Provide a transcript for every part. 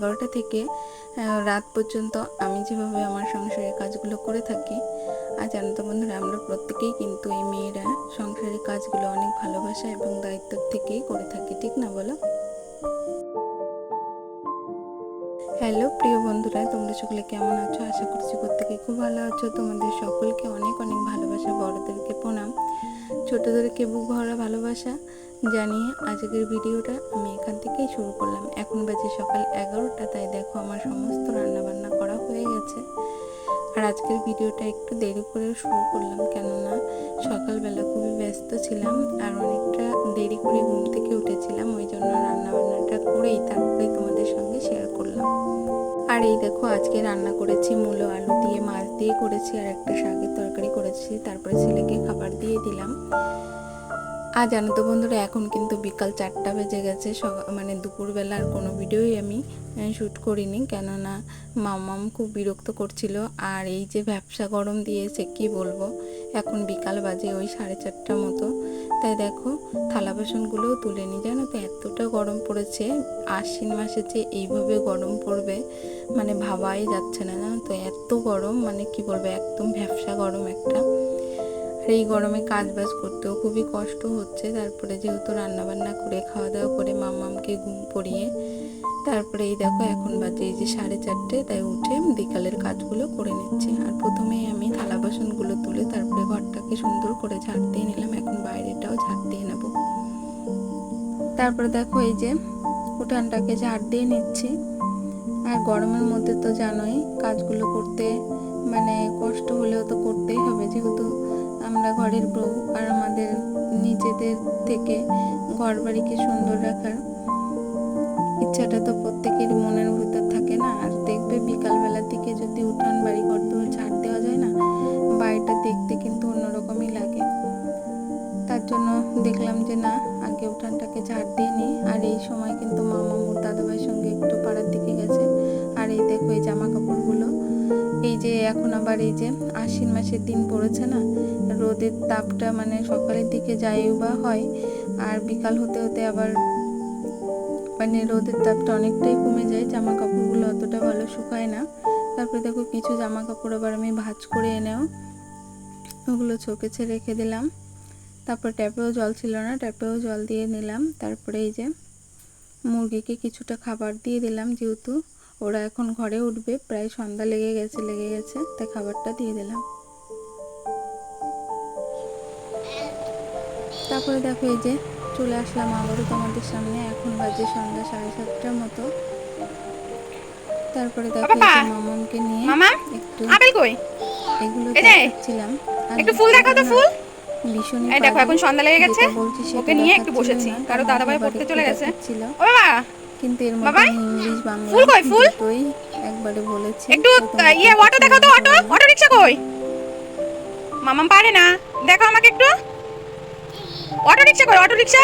11টা থেকে রাত পর্যন্ত আমি যেভাবে আমার সংসারের কাজগুলো করে থাকি। আর জানো তো বন্ধুরা, আমরা প্রত্যেকেই কিন্তু এই মেয়েরা সংসারের কাজগুলো অনেক ভালোবাসা এবং দায়িত্ব থেকেই করে থাকি, ঠিক না বলো? হ্যালো প্রিয় বন্ধুরা, তোমরা সকলে কেমন আছো? আশা করছি প্রত্যেকে খুব ভালো আছো। তোমাদের সকলকে অনেক অনেক ভালোবাসা, বড়দেরকে প্রণাম, ছোটদেরকে বুক ভরা ভালোবাসা জানিয়ে আজকের ভিডিওটা আমি এখান থেকেই শুরু করলাম। এখন বাজে সকাল 11টা, তাই দেখো আমার সমস্ত রান্নাবান্না করা হয়ে গেছে। আর আজকের ভিডিওটা একটু দেরি করে শুরু করলাম, কেননা সকালবেলা খুবই ব্যস্ত ছিলাম আর অনেকটা দেরি করে ঘুম থেকে উঠেছিলাম, ওই জন্য রান্নাবান্নাটা করেই তারপরে তোমাদের সঙ্গে শেয়ার করলাম। আর এই দেখো আজকে রান্না করেছি মূলো আলু দিয়ে, মাছ দিয়ে করেছি, আর একটা শাকের তরকারি করেছি। তারপরে ছেলেকে খাবার দিয়ে দিলাম। আর জানো তো বন্ধুরা, এখন কিন্তু বিকাল 4টা বেজে গেছে। মানে দুপুরবেলা আর কোনো ভিডিওই আমি শ্যুট করিনি, কেননা মামাম খুব বিরক্ত করছিল। আর এই যে ভ্যাপসা গরম দিয়েছে কি বলবো, এখন বিকাল বাজে ওই 4:30টার মতো। তাই দেখো থালা বাসনগুলোও তুলে নি। জানো তো এতটা গরম পড়েছে, আশ্বিন মাসে যে এইভাবে গরম পড়বে মানে ভাবাই যাচ্ছে না। জানো তো এত গরম, মানে কি বলবো, একদম ভ্যাপসা গরম একটা। আর এই গরমে কাজ বাজ করতেও খুবই কষ্ট হচ্ছে। তারপরে যেহেতু রান্নাবান্না করে খাওয়া দাওয়া করে মামামকে ঘুম পড়িয়ে তারপরে এই দেখো এখন বাজে এই যে 4:30, তাই উঠে বিকালের কাজগুলো করে নিচ্ছি। আর প্রথমেই আমি থালা বাসনগুলো তুলে তারপরে ঘরটাকে সুন্দর করে ঝাড় দিয়ে নিলাম। এখন বাইরেটাও ঝাড় দিয়ে নেব। তারপরে দেখো এই যে উঠানটাকে ঝাড় দিয়ে নিচ্ছি। আর গরমের মধ্যে তো জানোই কাজগুলো করতে মানে কষ্ট হলেও তো করতেই হবে, যেহেতু আমরা ঘরের বউ। আর আমাদের নিজেদের থেকে ঘর বাড়িকে সুন্দর রাখার ইচ্ছাটা তো প্রত্যেকের মনের ভিতর থাকে না। আর দেখবে বিকালবেলার দিকে যদি উঠান বাড়ি ঘর দুয়ার ঝাড় দেওয়া যায় না, বাড়িটা দেখতে কিন্তু অন্যরকমই লাগে। তার জন্য দেখলাম যে না, আগে উঠানটাকে ঝাড় দিয়ে নিই। আর এই সময় কিন্তু মামা মোর দাদাভাইয়ের সঙ্গে একটু পাড়ার দিকে গেছে। আর এই দেখো এই জামা কাপড়গুলো, এই যে এখন আবার এই যে আশ্বিন মাসের দিন পড়েছে না, রোদের তাপটা মানে সকালের দিকে যাই বা হয়, আর বিকাল হতে হতে আবার মানে রোদের তাপটা অনেকটাই কমে যায়, জামা কাপড়গুলো অতটা ভালো শুকায় না। তারপরে দেখো কিছু জামা কাপড় আবার আমি ভাঁজ করে এনেও ওগুলো শোকেসে রেখে দিলাম। তারপর ট্যাপেও জল ছিল না, ট্যাপেও জল দিয়ে নিলাম। তারপরে এই যে মুরগিকে কিছুটা খাবার দিয়ে দিলাম, যেহেতু ওরা এখন ঘরে উঠবে, প্রায় সন্ধ্যা লেগে গেছে, তাই খাবারটা দিয়ে দিলাম। তারপরে দেখো এই যে চলে আসলাম আবারও তোমাদের সামনে। এখন বাজে সন্ধ্যা 7:30টার মতো। তারপরে দেখো এই যে মামামকে নিয়ে একটু আপেল কই এগুলো এই যে দেখাচ্ছিলাম। আর একটু ফুল দেখাও তো, ফুল ভীষণই এই দেখো এখন সন্ধ্যা লেগে গেছে, বলছি ওকে নিয়ে একটু বসেছি, কারো দাদাভাই পড়তে চলে গেছে। ও বাবা, কিন্তু এর বাবা মধ্যে ইংলিশ বাংলা ফুল কই, ফুল দুটোই একবারে বলেছি। একটু ইয়ে অটো দেখাও তো, অটো অটো রিকশা কই? মামাম পারে না, দেখো আমাকে একটু অটো রিকশা কই, অটো রিকশা,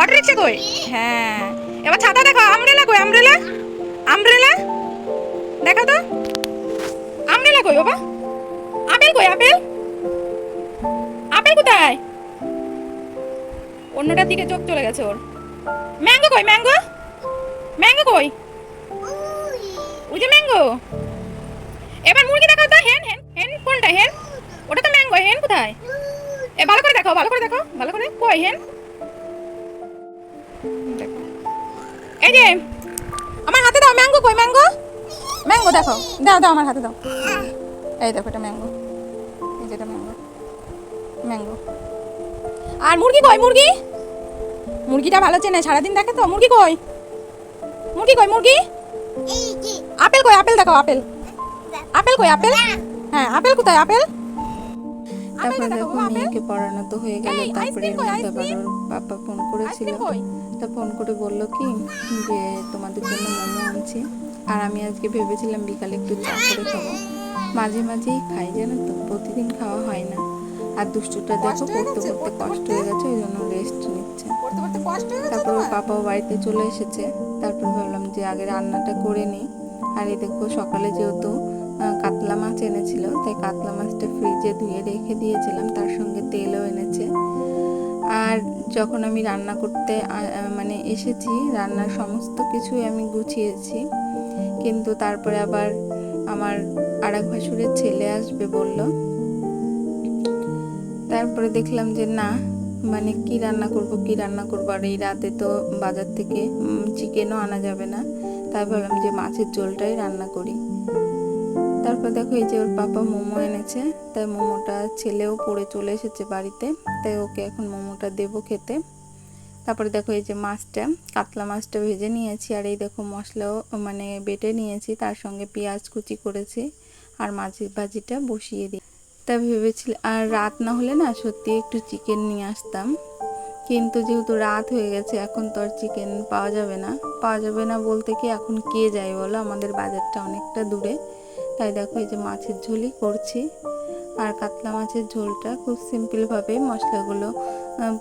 অটো রিকশা কই? হ্যাঁ, এবার ছাতা দেখো, আমব্রেলা কই, আমব্রেলা, আমব্রেলা দেখো তো, আমব্রেলা কই বাবা? আপেল কই, আপেল, আপেল কোথায়? অন্যটার দিকে চোখ চলে গেছে ওর। ম্যাঙ্গো কই, ম্যাঙ্গো, ম্যাঙ্গো কই? ওই যে ম্যাঙ্গো। এবার মুরগি দেখাও তো, হেন হেন হেন কোনটা হেন? ওটা তো ম্যাঙ্গো, হেন কোথায়? এ ভালো করে দেখাও, ভালো করে দেখাও, ভালো করে, কই হেন? দেখো এই যে আমার হাতে দাও, ম্যাঙ্গো কই, ম্যাঙ্গো, ম্যাঙ্গো দেখাও, দাও দাও আমার হাতে দাও। এই দেখো এটা ম্যাঙ্গো, এই যেটা ম্যাঙ্গো, ম্যাঙ্গো। আর মুরগি কই, মুরগি, মুরগিটা ভালো চেনে, সারাদিন দেখে তো। মুরগি কই, মুরগি কই, মুরগি? আপেল কই, আপেল দেখাও, আপেল, আপেল কই, আপেল? হ্যাঁ আপেল কোথায়, আপেল? তারপরে দেখো মেয়েকে পড়ানো তো হয়ে গেল। তারপরে এর মধ্যে আবার ওর পাপা ফোন করেছিল। তা ফোন করে বললো কি যে তোমাদের জন্য মোমো আনছি। আর আমি আজকে ভেবেছিলাম বিকালে একটু চা করে খাবো, মাঝে মাঝেই খাই, জানো তো, প্রতিদিন খাওয়া হয় না। আর দুষ্টুটা দেখো পড়তে পড়তে কষ্ট হয়ে গেছে, ওই জন্য রেস্ট নিচ্ছে। তারপর ওর পাপাও বাড়িতে চলে এসেছে। তারপর ভাবলাম যে আগে রান্নাটা করে নিই। আর এই দেখো সকালে যেহেতু কাতলা মাছ এনেছিল, তাই কাতলা মাছটা ফ্রিজে ধুয়ে রেখে দিয়েছিলাম, তার সঙ্গে তেলও এনেছে। আর যখন আমি রান্না করতে মানে এসেছি, রান্নার সমস্ত কিছুই আমি গুছিয়েছি, কিন্তু তারপরে আবার আমার আরেক ভাসুরের ছেলে আসবে বলল। তারপরে দেখলাম যে না, মানে কি রান্না করব, আর এই রাতে তো বাজার থেকে চিকেনও আনা যাবে না, তাই ভাবলাম যে মাছের ঝোলটাই রান্না করি। তারপর দেখো এই যে ওর পাপা মোমো এনেছে, তাই মোমোটা, ছেলেও পড়ে চলে এসেছে বাড়িতে, তাই ওকে এখন মোমোটা দেবো খেতে। তারপরে দেখো এই যে মাছটা, কাতলা মাছটা ভেজে নিয়েছি, আর এই দেখো মশলাও মানে বেটে নিয়েছি, তার সঙ্গে পেঁয়াজ কুচি করেছি, আর মাছের ভাজিটা বসিয়ে দিই। তা ভেবেছিলাম আর রাত না হলে না সত্যি একটু চিকেন নিয়ে আসতাম, কিন্তু যেহেতু রাত হয়ে গেছে এখন তো আর চিকেন পাওয়া যাবে না বলতে কি এখন কে যায় বলো, আমাদের বাজারটা অনেকটা দূরে। তাই দেখো এই যে মাছের ঝোলই করছি। আর কাতলা মাছের ঝোলটা খুব সিম্পলভাবে মশলাগুলো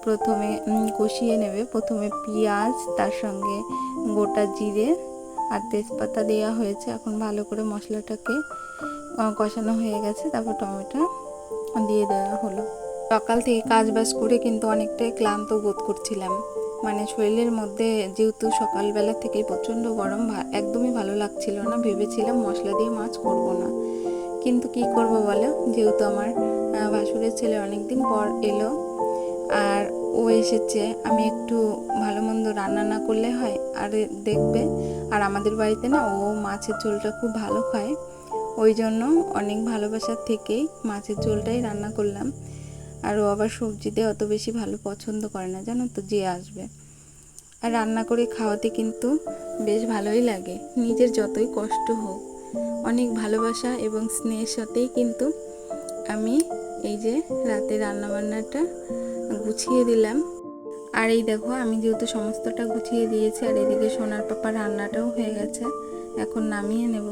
প্রথমে কষিয়ে নেবে। প্রথমে পেঁয়াজ, তার সঙ্গে গোটা জিরে আর তেজপাতা দেওয়া হয়েছে। এখন ভালো করে মশলাটাকে কষানো হয়ে গেছে, তারপর টমেটো দিয়ে দেওয়া হলো। সকাল থেকে কাজ বাজ করে কিন্তু অনেকটাই ক্লান্ত বোধ করছিলাম, মানে শরীরের মধ্যে যেহেতু সকালবেলা থেকে প্রচণ্ড গরম, একদমই ভালো লাগছিল না। ভেবেছিলাম মশলা দিয়ে মাছ করব না, কিন্তু কি করব বলো, যেহেতু আমার ভাসুরের ছেলে অনেক দিন পর এলো আর ও এসেছে, আমি একটু ভালো মন্দ রান্না না করলে হয়। আর দেখবে, আর আমাদের বাড়িতে না ও মাছের ঝোলটা খুব ভালো খায়, ওই জন্য অনেক ভালোবাসার থেকেই মাছের ঝোলটাই রান্না করলাম। আর ও আবার সবজিতে অত বেশি ভালো পছন্দ করে না, জানো তো, যে আসবে। আর রান্না করে খাওয়াতে কিন্তু বেশ ভালোই লাগে, নিজের যতই কষ্ট হোক। অনেক ভালোবাসা এবং স্নেহের সাথেই কিন্তু আমি এই যে রাতে রান্নাবান্নাটা গুছিয়ে দিলাম। আর এই দেখো আমি যেহেতু সমস্তটা গুছিয়ে দিয়েছি, আর এদিকে সোনার পাপা রান্নাটাও হয়ে গেছে, এখন নামিয়ে নেব।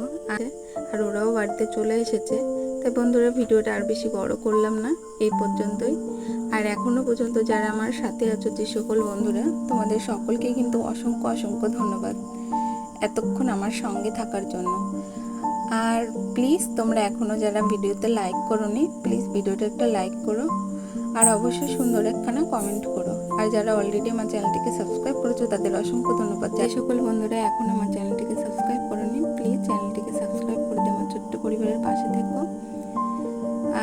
আর ওরাও বাড়িতে চলে এসেছে। তাই বন্ধুরা, ভিডিওটা আর বেশি বড় করলাম না, এই পর্যন্তই। আর এখনও পর্যন্ত যারা আমার সাথে আছো, যে সকল বন্ধুরা, তোমাদের সকলকে কিন্তু অসংখ্য অসংখ্য ধন্যবাদ এতক্ষণ আমার সঙ্গে থাকার জন্য। আর প্লিজ তোমরা এখনও যারা ভিডিওতে লাইক করোনি, প্লিজ ভিডিওটা একটা লাইক করো, আর অবশ্যই সুন্দর একখানা কমেন্ট করো। আর যারা অলরেডি আমার চ্যানেলটিকে সাবস্ক্রাইব করেছো তাদের অসংখ্য ধন্যবাদ। যে সকল বন্ধুরা এখন আমার চ্যানেলটিকে সাবস্ক্রাইব করোনি, প্লিজ চ্যানেলটিকে সাবস্ক্রাইব করে দিয়ে আমার ছোট্ট পরিবারের পাশে থেকো।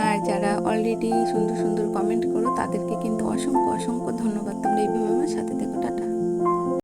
আর যারা অলরেডি সুন্দর সুন্দর কমেন্ট করো তাদেরকে কিন্তু অসংখ্য অসংখ্য ধন্যবাদ। তোমরা এইভাবে আমার সাথে থেকো। টাটা।